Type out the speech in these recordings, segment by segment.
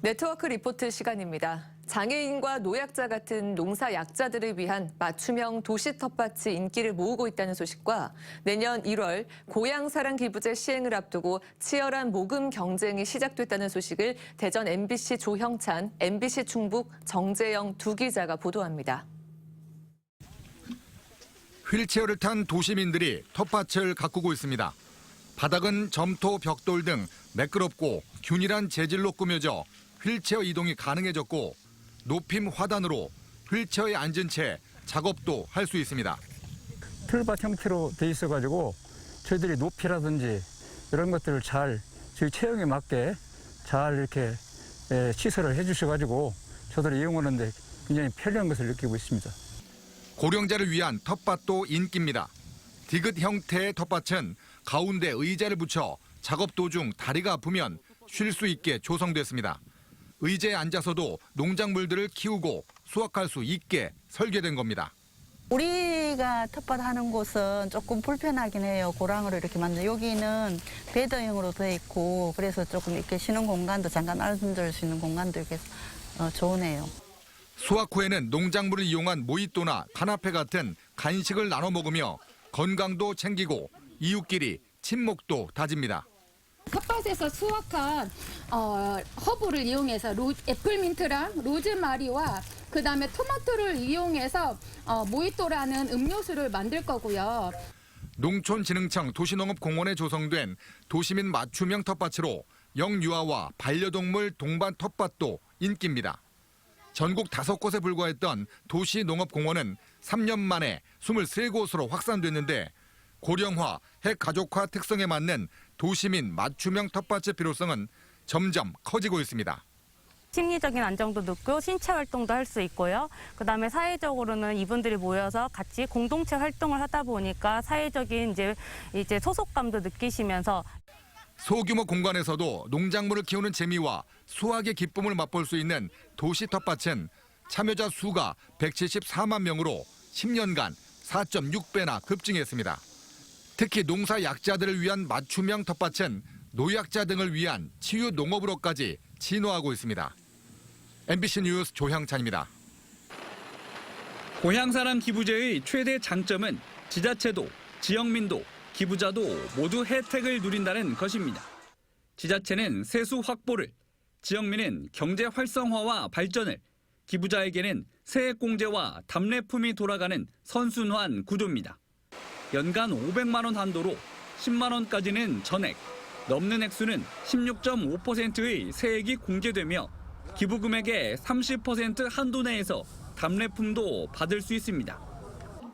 네트워크 리포트 시간입니다. 장애인과 노약자 같은 농사 약자들을 위한 맞춤형 도시 텃밭이 인기를 모으고 있다는 소식과 내년 1월 고향사랑 기부제 시행을 앞두고 치열한 모금 경쟁이 시작됐다는 소식을 대전 MBC 조형찬, MBC 충북 정재영 두 기자가 보도합니다. 휠체어를 탄 도시민들이 텃밭을 가꾸고 있습니다. 바닥은 점토, 벽돌 등 매끄럽고 균일한 재질로 꾸며져 휠체어 이동이 가능해졌고 높임 하단으로 휠체어에 앉은 채 작업도 할 수 있습니다. 틀밭 형태로 돼 있어가지고 저희들이 높이라든지 이런 것들을 잘 저희 체형에 맞게 잘 이렇게 시설을 해주셔가지고 저들이 이용하는데 굉장히 편리한 것을 느끼고 있습니다. 고령자를 위한 텃밭도 인기입니다. 디귿 형태의 텃밭은 가운데 의자를 붙여 작업 도중 다리가 아프면 쉴 수 있게 조성됐습니다. 의자에 앉아서도 농작물들을 키우고 수확할 수 있게 설계된 겁니다. 우리가 텃밭하는 곳은 조금 불편하긴 해요. 고랑으로 이렇게 만든. 여기는 베드형으로 되어 있고 그래서 조금 이렇게 쉬는 공간도 잠깐 앉을 수 있는 공간도 이렇게 좋으네요. 수확 후에는 농작물을 이용한 모히또나 카나페 같은 간식을 나눠 먹으며 건강도 챙기고 이웃끼리 친목도 다집니다. 텃밭에서 수확한 허브를 이용해서 애플민트랑 로즈마리와 그다음에 토마토를 이용해서 모히또라는 음료수를 만들 거고요. 농촌진흥청 도시농업공원에 조성된 도시민 맞춤형 텃밭으로 영유아와 반려동물 동반 텃밭도 인기입니다. 전국 5곳에 불과했던 도시농업공원은 3년 만에 23곳으로 확산됐는데 고령화, 핵가족화 특성에 맞는 도시민 맞춤형 텃밭의 필요성은 점점 커지고 있습니다. 심리적인 안정도 높고 신체 활동도 할 수 있고요. 그다음에 사회적으로는 이분들이 모여서 같이 공동체 활동을 하다 보니까 사회적인 이제 소속감도 느끼시면서 소규모 공간에서도 농작물을 키우는 재미와 수확의 기쁨을 맛볼 수 있는 도시 텃밭은 참여자 수가 174만 명으로 10년간 4.6배나 급증했습니다. 특히 농사 약자들을 위한 맞춤형 텃밭은 노약자 등을 위한 치유 농업으로까지 진화하고 있습니다. MBC 뉴스 조형찬입니다. 고향사랑 기부제의 최대 장점은 지자체도, 지역민도, 기부자도 모두 혜택을 누린다는 것입니다. 지자체는 세수 확보를, 지역민은 경제 활성화와 발전을, 기부자에게는 세액공제와 답례품이 돌아가는 선순환 구조입니다. 연간 500만 원 한도로 10만 원까지는 전액, 넘는 액수는 16.5%의 세액이 공제되며 기부 금액의 30% 한도 내에서 답례품도 받을 수 있습니다.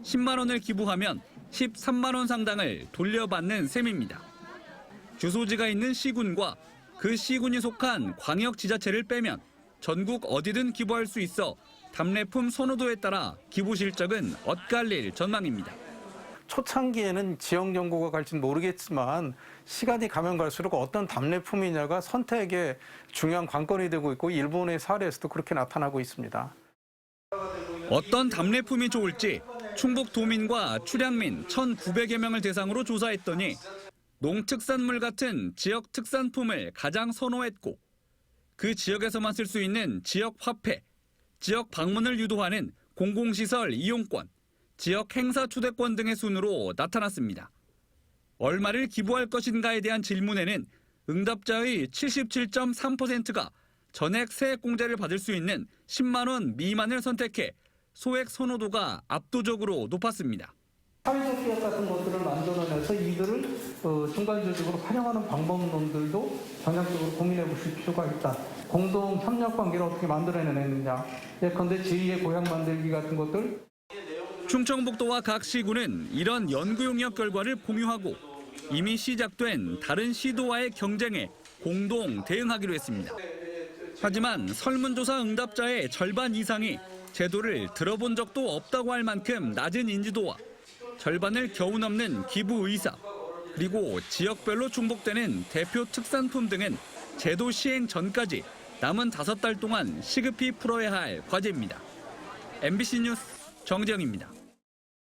10만 원을 기부하면 13만 원 상당을 돌려받는 셈입니다. 주소지가 있는 시군과 그 시군이 속한 광역지자체를 빼면 전국 어디든 기부할 수 있어 답례품 선호도에 따라 기부 실적은 엇갈릴 전망입니다. 초창기에는 지역 연구가 갈지는 모르겠지만 시간이 가면 갈수록 어떤 답례품이냐가 선택의 중요한 관건이 되고 있고 일본의 사례에서도 그렇게 나타나고 있습니다. 어떤 답례품이 좋을지 충북 도민과 출향민 1,900여 명을 대상으로 조사했더니 농특산물 같은 지역 특산품을 가장 선호했고 그 지역에서만 쓸 수 있는 지역 화폐, 지역 방문을 유도하는 공공시설 이용권, 지역 행사 초대권 등의 순으로 나타났습니다. 얼마를 기부할 것인가에 대한 질문에는 응답자의 77.3%가 전액 세액 공제를 받을 수 있는 10만 원 미만을 선택해 소액 선호도가 압도적으로 높았습니다. 사회적 기업 같은 것들을 만들어내서 이들을 중간적으로 활용하는 방법론들도 전략적으로 고민해 보실 필요가 있다. 공동 협력 관계를 어떻게 만들어내느냐. 예컨대 제2의 고향 만들기 같은 것들. 충청북도와 각 시군은 이런 연구 용역 결과를 공유하고 이미 시작된 다른 시도와의 경쟁에 공동 대응하기로 했습니다. 하지만 설문조사 응답자의 절반 이상이 제도를 들어본 적도 없다고 할 만큼 낮은 인지도와 절반을 겨우 넘는 기부 의사, 그리고 지역별로 중복되는 대표 특산품 등은 제도 시행 전까지 남은 5달 동안 시급히 풀어야 할 과제입니다. MBC 뉴스 정재영입니다.